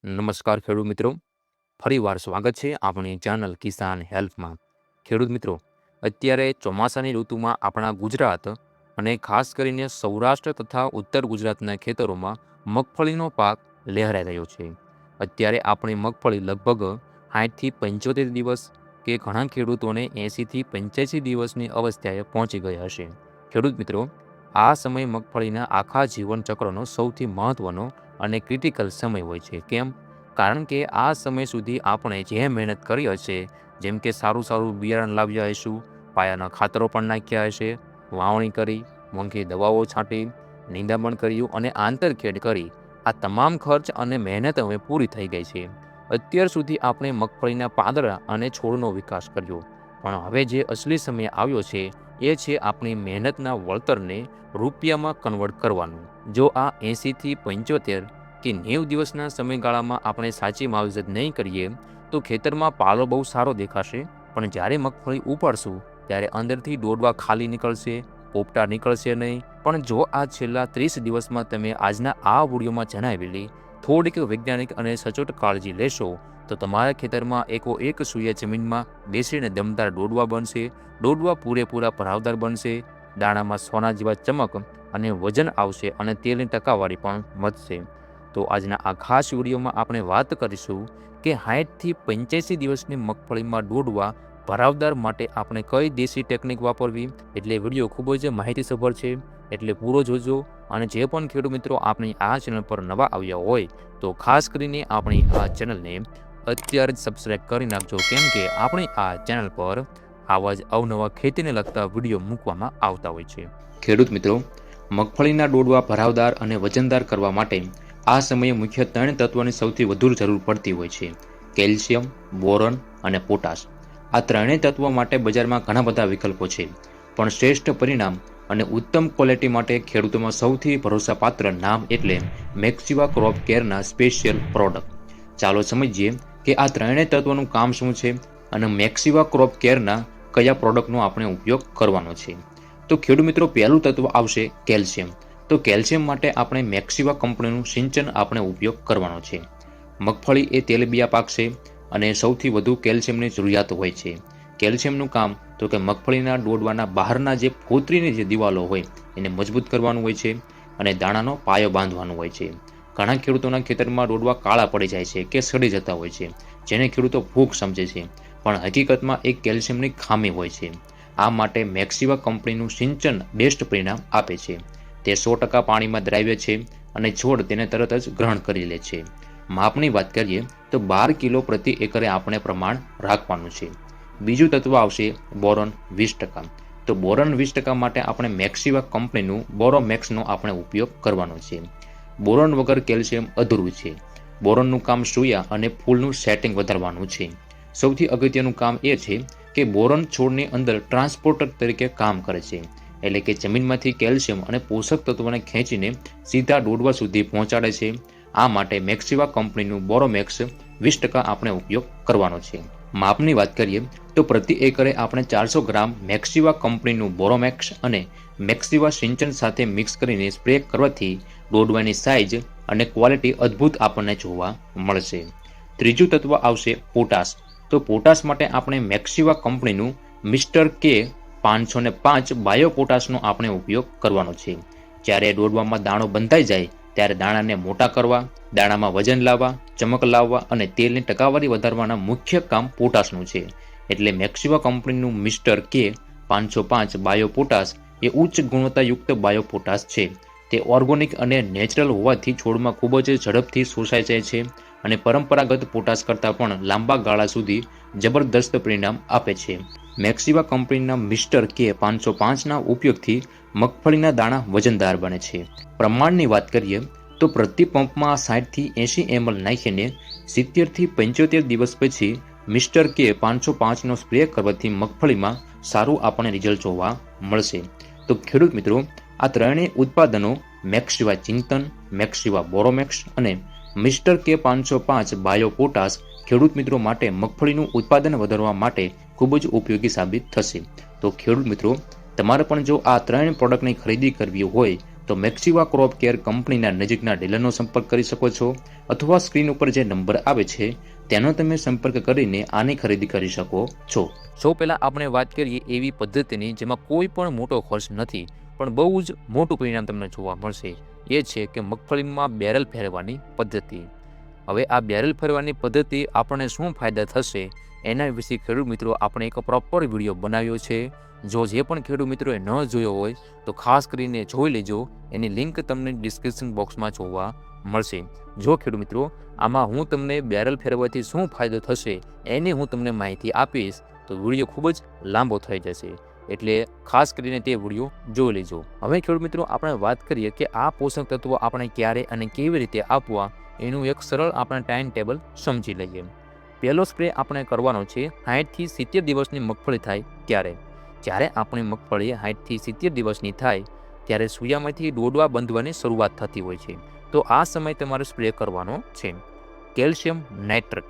નમસ્કાર ખેડૂત મિત્રો, ફરીવાર સ્વાગત છે આપણી ચેનલ કિસાન હેલ્પમાં. ખેડૂત મિત્રો, અત્યારે ચોમાસાની ઋતુમાં આપણા ગુજરાત અને ખાસ કરીને સૌરાષ્ટ્ર તથા ઉત્તર ગુજરાતના ખેતરોમાં મગફળીનો પાક લહેરાઈ રહ્યો છે. અત્યારે આપણી મગફળી લગભગ 60થી 75 દિવસ કે ઘણા ખેડૂતોને 80થી 85 દિવસની અવસ્થાએ પહોંચી ગયા હશે. ખેડૂત મિત્રો, આ સમય મગફળીના આખા જીવન ચક્રનો સૌથી મહત્ત્વનો અને ક્રિટિકલ સમય હોય છે. કેમ? કારણ કે આ સમય સુધી આપણે જે મહેનત કરી હશે, જેમ કે સારું બિયારણ લાવ્યા હશું, પાયાના ખાતરો પણ નાખ્યા હશે, વાવણી કરી, મોંઘી દવાઓ છાંટી, નિંદામણ કર્યું અને આંતરખેડ કરી, આ તમામ ખર્ચ અને મહેનત હવે પૂરી થઈ ગઈ છે. અત્યાર સુધી આપણે મગફળીના પાંદડા અને છોડનો વિકાસ કર્યો, પણ હવે જે અસલી સમય આવ્યો છે એ છે આપણી મહેનતના વળતરને રૂપિયામાં કન્વર્ટ કરવાનું. જો આ 80થી 75 કે 90 દિવસના સમયગાળામાં આપણે સાચી માવજત નહીં કરીએ તો ખેતરમાં પાલો બહુ સારો દેખાશે, પણ જ્યારે મગફળી ઉપાડશું ત્યારે અંદરથી ડોડવા ખાલી નીકળશે, પોપટા નીકળશે નહીં. પણ જો આ છેલ્લા 30 દિવસમાં તમે આજના આ વિડીયોમાં જણાવેલી થોડીક વૈજ્ઞાનિક અને સચોટ કાળજી લેશો તો તમારા ખેતરમાં એકોએક સૂયે જમીનમાં બેસીને દમદાર ડોડવા બનશે, ડોડવા પૂરેપૂરા ભરાવદાર બનશે, દાણામાં સોના જેવા ચમક અને વજન આવશે અને તેલની ટકાવારી પણ વધશે. તો આજના આ ખાસ વિડીયોમાં આપણે વાત કરીશું કે 60થી 85 દિવસની મગફળીમાં ડોડવા ભરાવદાર માટે આપણે કઈ દેશી ટેકનિક વાપરવી. એટલે વિડીયો ખૂબ જ માહિતીસભર છે, એટલે પૂરો જોજો. અને જે પણ ખેડૂત મિત્રો આપણી આ ચેનલ પર નવા આવ્યા હોય તો ખાસ કરીને આપણી આ ચેનલને અત્યારે જ સબસ્ક્રાઈબ કરી નાખજો, કેમ કે આપણી આ ચેનલ પર આવા જ અવનવા ખેતીને લગતા વિડીયો મૂકવામાં આવતા હોય છે. ખેડૂત મિત્રો, મગફળીના ડોડવા ભરાવદાર અને વજનદાર કરવા માટે આ સમયે મુખ્ય 3 તત્વોની સૌથી વધુ જરૂર પડતી હોય છે: કેલ્શિયમ, બોરોન અને પોટાશ. આ ત્રણેય તત્વો માટે બજારમાં ઘણા બધા વિકલ્પો છે, પણ શ્રેષ્ઠ પરિણામ અને ઉત્તમ ક્વોલિટી માટે ખેડૂતોમાં સૌથી ભરોસાપાત્ર નામ એટલે મેક્સિવા ક્રોપ કેરના સ્પેશિયલ પ્રોડક્ટ. ચાલો સમજીએ કે આ ત્રણેય તત્વોનું કામ શું છે અને મેક્સિવા ક્રોપ કેરના કયા પ્રોડક્ટનો આપણે ઉપયોગ કરવાનો છે. તો ખેડૂત મિત્રો, પહેલું તત્વ આવશે કેલ્શિયમ. તો કેલ્શિયમ માટે આપણે મેક્સિવા કંપનીનું સિંચન આપણે ઉપયોગ કરવાનો છે. મગફળી એ તેલબિયા પાક છે અને સૌથી વધુ કેલ્શિયમની જરૂરિયાત હોય છે. કેલ્શિયમનું કામ તો કે મગફળીના ડોડવાના બહારના જે ફોતરીની જે દિવાલો હોય એને મજબૂત કરવાનું હોય છે અને દાણાનો પાયો બાંધવાનો હોય છે. ઘણા ખેડૂતોના ખેતરમાં ડોડવા કાળા પડી જાય છે કે સડી જતા હોય છે, જેને ખેડૂતો ભૂખ સમજે છે, પણ હકીકતમાં એક કેલ્શિયમની ખામી હોય છે. આ માટે મેક્સિવા કંપનીનું સિંચન બેસ્ટ પરિણામ આપે છે. તે 100% પાણીમાં દ્રાવ્ય છે અને છોડ તેને તરત જ ગ્રહણ કરી લે છે. માપની વાત કરીએ તો 12 કિલો પ્રતિ એકરે આપણે પ્રમાણ રાખવાનું છે. બીજું તત્વ આવશે બોરોન 20%. તો બોરોન 20% માટે આપણે મેક્સિવા કંપનીનું બોરોમેક્સનો આપણે ઉપયોગ કરવાનો છે. બોરોન વગર કેલ્શિયમ અધૂરું છે. બોરોનનું કામ સૂયા અને ફૂલનું સેટિંગ વધારવાનું છે. સૌથી અગત્યનું કામ એ છે કે બોરોન છોડની અંદર ટ્રાન્સપોર્ટર તરીકે કામ કરે છે, એટલે કે જમીનમાંથી કેલ્શિયમ અને પોષક તત્વોને ખેંચીને સીધા ડોડવા સુધી પહોંચાડે છે. આ માટે મેક્સિવા કંપનીનું બોરોમેક્સ 20% આપણે ઉપયોગ કરવાનો છે. માપની વાત કરીએ તો પ્રતિ એકરે આપણે 400 ગ્રામ મેક્સિવા કંપનીનું બોરોમેક્સ અને મેક્સિવા સિંચન સાથે મિક્સ કરીને સ્પ્રે કરવાથી ડોડવાની સાઇઝ અને ક્વોલિટી અદ્ભુત આપણને જોવા મળશે. ત્રીજું તત્વ આવશે પોટાશ. તો પોટાશ માટે આપણે મેક્સિવા કંપનીનું મિસ્ટર કે 505 બાયો પોટાશનો આપણે ઉપયોગ કરવાનો છે. જ્યારે ડોડવામાં દાણો બંધાઈ જાય ત્યારે દાણાને મોટા કરવા, દાણામાં વજન લાવવા, ચમક લાવવા અને તેલની ટકાવારી વધારવાના મુખ્ય કામ પોટાશનું છે. એટલે મેક્સિવા કંપનીનું મિસ્ટર કે 505 બાયો પોટાશ એ ઉચ્ચ ગુણવત્તાયુક્ત બાયો પોટાશ છે. તે ઓર્ગોનિક અને નેચરલ હોવાથી છોડમાં ખૂબ જ ઝડપથી શોષાઈ જાય છે અને પરંપરાગત પોટાશ કરતાં પણ લાંબા ગાળા સુધી જબરદસ્ત પરિણામ આપે છે. મેક્સિવા કંપનીના મિસ્ટર કે 505ના ઉપયોગથી મગફળીના દાણા વજનદાર બને છે. પ્રમાણની વાત કરીએ તો પ્રતિ પંપમાં 60થી 80 ml નાખીને 70થી 75 દિવસ પછી મિસ્ટર કે 505નો સ્પ્રે કરવાથી મગફળીમાં સારું આપણને રિઝલ્ટ જોવા મળશે. તો ખેડૂત મિત્રો, આ ત્રણેય ઉત્પાદનો મેક્સિવા ચિંતન, મેક્સિવા બોરોમેક્સ અને મિસ્ટર કે 505 બાયો પોટાશ ખેડૂત મિત્રો માટે મગફળીનું ઉત્પાદન વધારવા માટે ખૂબ જ ઉપયોગી સાબિત થશે. તો ખેડૂત મિત્રો, તમારે પણ જો આ ત્રણ પ્રોડક્ટની ખરીદી કરવી હોય તો મેક્સિવા ક્રોપ કેર કંપનીના નજીકના ડીલરનો સંપર્ક કરી શકો છો, અથવા સ્ક્રીન ઉપર જે નંબર આવે છે તેનો તમે સંપર્ક કરીને આની ખરીદી કરી શકો છો. સૌ પહેલાં આપણે વાત કરીએ એવી પદ્ધતિની જેમાં કોઈ પણ મોટો ખર્ચ નથી, પણ બહુ જ મોટું પરિણામ તમને જોવા મળશે. એ છે કે મગફળીમાં બેરલ ફેરવાની પદ્ધતિ. હવે આ બેરલ ફેરવાની પદ્ધતિ આપણને શું ફાયદા થશે એના વિશે ખેડૂત મિત્રો આપણે એક પ્રોપર વિડીયો બનાવ્યો છે. જો જે પણ ખેડૂત મિત્રોએ ન જોયો હોય તો ખાસ કરીને જોઈ લેજો. એની લિંક તમને ડિસ્ક્રિપ્શન બોક્સમાં જોવા મળશે. જો ખેડૂત મિત્રો આમાં હું તમને બેરલ ફેરવવાથી શું ફાયદો થશે એની હું તમને માહિતી આપીશ તો વિડીયો ખૂબ જ લાંબો થઈ જશે, એટલે ખાસ કરીને તે વિડીયો જોઈ લેજો. હવે ખેડૂત મિત્રો આપણે વાત કરીએ કે આ પોષક તત્વો આપણે ક્યારે અને કેવી રીતે આપવા એનું એક સરળ આપણે ટાઈમ ટેબલ સમજી લઈએ. પહેલો સ્પ્રે આપણે કરવાનો છે 60થી 70 દિવસની મગફળી થાય ત્યારે. જ્યારે આપણી મગફળી 60થી 70 દિવસની થાય ત્યારે સૂયામાંથી ડોડવા બંધવાની શરૂઆત થતી હોય છે. તો આ સમય તમારે સ્પ્રે કરવાનો છે કેલ્શિયમ નાઇટ્રેટ.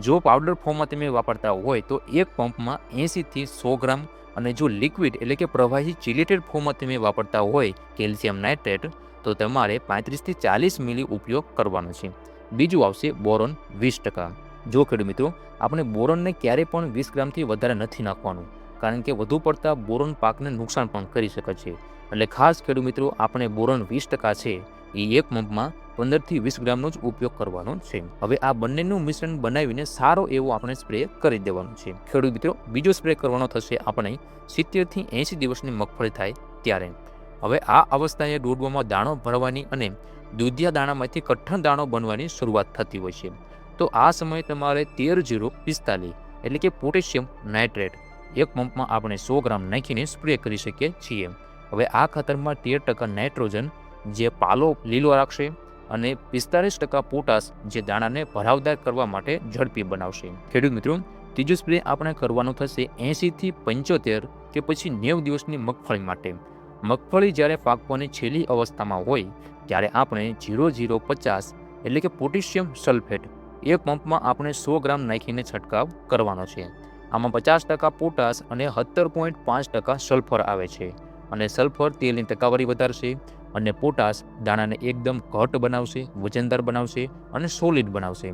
જો પાવડર ફોર્મમાં તમે વાપરતા હોય તો એક પંપમાં 80થી 100 ગ્રામ, અને જો લિક્વિડ એટલે કે પ્રવાહી ચિલેટેડ ફોર્મમાં તમે વાપરતા હોય કેલ્શિયમ નાઇટ્રેટ તો તમારે 35થી 40 મિલી ઉપયોગ કરવાનો છે. બીજું આવશે બોરોન 20%. જો ખેડૂત મિત્રો આપણે બોરોનને ક્યારેય પણ 20 ગ્રામથી વધારે નથી નાખવાનું, કારણ કે વધુ પડતા બોરોન પાકને નુકસાન પણ કરી શકે છે. એટલે ખાસ ખેડૂત મિત્રો આપણે બોરોન 20% છે એ એક પંપમાં 15થી 20 ગ્રામનો જ ઉપયોગ કરવાનો છે. હવે આ બંનેનું મિશ્રણ બનાવીને સારો એવો આપણે સ્પ્રે કરી દેવાનો છે. ખેડૂત મિત્રો બીજો સ્પ્રે કરવાનો થશે આપણે 70થી 80 દિવસની મગફળી થાય ત્યારે. હવે આ અવસ્થાએ ડોડવામાં દાણો ભરવાની અને દૂધિયા દાણામાંથી કઠણ દાણો બનવાની શરૂઆત થતી હોય છે. તો આ સમયે તમારે 13-0-45 એટલે કે પોટેશિયમ નાઇટ્રેટ એક પંપમાં આપણે 100 ગ્રામ નાખીને સ્પ્રે કરી શકીએ છીએ. હવે આ ખાતરમાં 13% નાઇટ્રોજન જે પાલો લીલો રાખશે, અને 45% પોટાશ જે દાણાને ભરાવદાર કરવા માટે ઝડપી બનાવશે. ખેડૂત મિત્રો ત્રીજો સ્પ્રે આપણે કરવાનો થશે 80થી 75 કે પછી 90 દિવસની મગફળી માટે. મગફળી જ્યારે પાકવાની છેલ્લી અવસ્થામાં હોય ત્યારે આપણે 0-0-50 એટલે કે પોટેશિયમ સલ્ફેટ એક પંપમાં આપણે 100 ગ્રામ નાખીને છંટકાવ કરવાનો છે. આમાં 50% પોટાશ અને 17.5% સલ્ફર આવે છે. અને સલ્ફર તેલની ટકાવારી વધારશે, અને પોટાશ દાણાને એકદમ ઘટ બનાવશે, વજનદાર બનાવશે અને સોલિડ બનાવશે.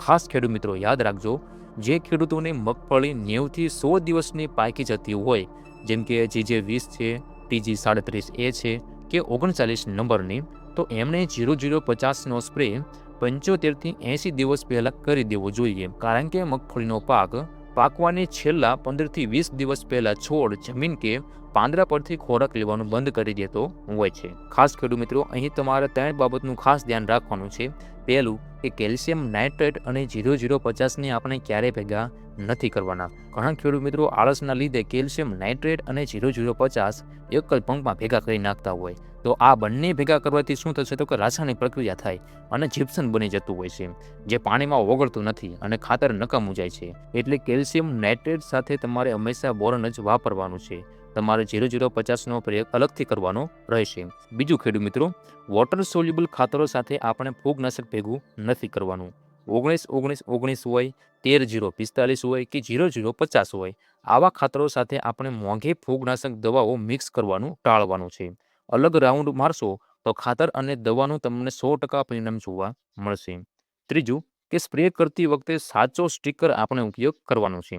ખાસ ખેડૂત મિત્રો યાદ રાખજો, જે ખેડૂતોને મગફળી 90થી 100 દિવસની પાકી જતી હોય, જેમ કે GJ20 છે, TG37A છે કે 39 નંબરની, તો એમણે 0-0-50નો સ્પ્રે 75થી 80 દિવસ પહેલાં કરી દેવો જોઈએ. કારણ કે મગફળીનો પાક પાકવાની છેલ્લા 15થી 20 દિવસ પહેલાં છોડ જમીન કે પાંદડા પરથી ખોરાક લેવાનું બંધ કરી દેતો હોય છે. ખાસ ખેડૂત મિત્રો અહીં તમારે 3 બાબતનું ખાસ ધ્યાન રાખવાનું છે. પહેલું કે કેલ્શિયમ નાઇટ્રેટ અને 0-0-50ને આપણે ક્યારેય ભેગા નથી કરવાના. ઘણા ખેડૂત મિત્રો આળસના લીધે કેલ્શિયમ નાઇટ્રેટ અને 0-0-50 એક જ પંપમાં ભેગા કરી નાખતા હોય. તો આ બંને ભેગા કરવાથી શું થશે તો કે રાસાયણિક પ્રક્રિયા થાય અને જીપ્સમ બની જતું હોય છે, જે પાણીમાં ઓગળતું નથી અને ખાતર નકામું જાય છે. એટલે કેલ્શિયમ નાઇટ્રેટ સાથે તમારે હંમેશા બોરોન જ વાપરવાનું છે. તમારે 0-0-50નો પ્રયોગ અલગથી કરવાનો રહેશે. બીજું ખેડૂત મિત્રો, વોટર સોલ્યુબલ ખાતરો સાથે આપણે ફૂગનાશક ભેગું નથી કરવાનું. 19-19-19 હોય, 13-0-45 હોય કે 0-0-50 હોય, આવા ખાતરો સાથે આપણે મોંઘી ફૂગનાશક દવાઓ મિક્સ કરવાનું ટાળવાનું છે. અલગ રાઉન્ડ મારશો તો ખાતર અને દવાનું તમને 100% પરિણામ જોવા મળશે. ત્રીજું કે સ્પ્રે કરતી વખતે સાચો સ્ટીકર આપણે ઉપયોગ કરવાનો છે.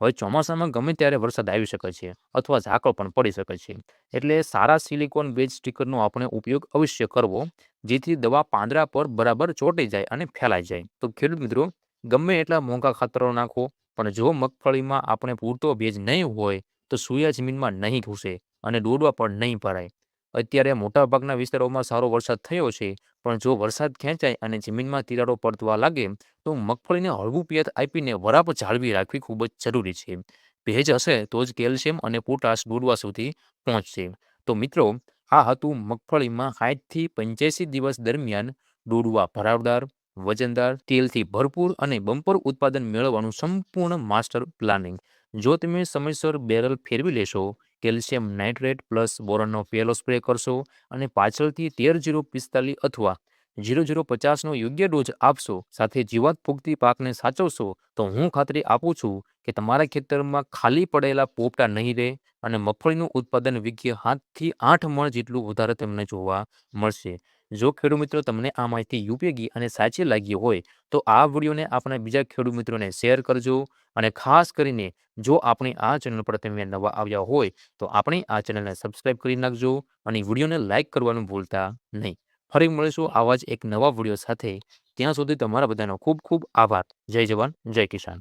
હવે ચોમાસામાં ગમે ત્યારે વરસાદ આવી શકે છે અથવા ઝાકળ પણ પડી શકે છે, એટલે સારા સિલિકોન બેઝ સ્ટીકરનો આપણે ઉપયોગ અવશ્ય કરવો, જેથી દવા પાંદડા પર બરાબર ચોંટી જાય અને ફેલાઈ જાય. તો ખેડૂત મિત્રો ગમે એટલા મોંઘા ખાતરો નાખો, પણ જો મગફળીમાં આપણે પૂરતો ભેજ નહીં હોય તો સૂયા જમીનમાં નહીં ઘૂસે અને ડોડવા પણ નહીં ભરાય. અત્યારે મોટાભાગના વિસ્તારોમાં સારો વરસાદ થયો છે, પણ જો વરસાદ ખેંચાય અને જમીનમાં તિરાડો પડવા લાગે તો મગફળીને હળવું પિયત આપીને વરાપ જાળવી રાખવી ખૂબ જ જરૂરી છે. ભેજ હશે તો જ કેલ્શિયમ અને પોટાશ ડોડવા સુધી પહોંચશે. તો મિત્રો આ હતું મગફળીમાં 60થી 85 દિવસ દરમિયાન ડોડવા ભરાવદાર, વજનદાર, તેલથી ભરપૂર અને બમ્પર ઉત્પાદન મેળવવાનું સંપૂર્ણ માસ્ટર પ્લાનિંગ. જો તમે સમયસર બેરલ ફેરવી લેશો, કેલ્શિયમ નાઇટ્રેટ પ્લસ બોરોનનો પહેલો સ્પ્રે કરશો અને પાછળથી 13-0-45 અથવા 0050નો યોગ્ય ડોઝ આપશો, સાથે જીવાત પુગતી પાકને સાચવશો, તો હું ખાતરી આપું છું કે તમારા ખેતરમાં ખાલી પડેલા પોપટા નહીં રહે અને મગફળીનું ઉત્પાદન વીઘે 7થી 8 મણ જેટલું વધારે તમને જોવા મળશે. જો ખેડૂત મિત્રો તમને આ માહિતી ઉપયોગી અને સાચી લાગી હોય, તો આ વિડીયોને આપણા બીજા ખેડૂત મિત્રોને શેર કરજો અને ખાસ કરીને જો આપણી આ ચેનલ પર તમે નવા આવ્યા હોય, તો આપણી આ ચેનલને સબસ્ક્રાઇબ કરી નાખજો અને વિડીયોને લાઇક કરવાનું ભૂલતા નહીં. ફરી મળીશું આવા જ એક નવા વિડીયો સાથે. ત્યાં સુધી તમારા બધાનો ખૂબ ખૂબ આભાર. જય જવાન, જય કિસાન.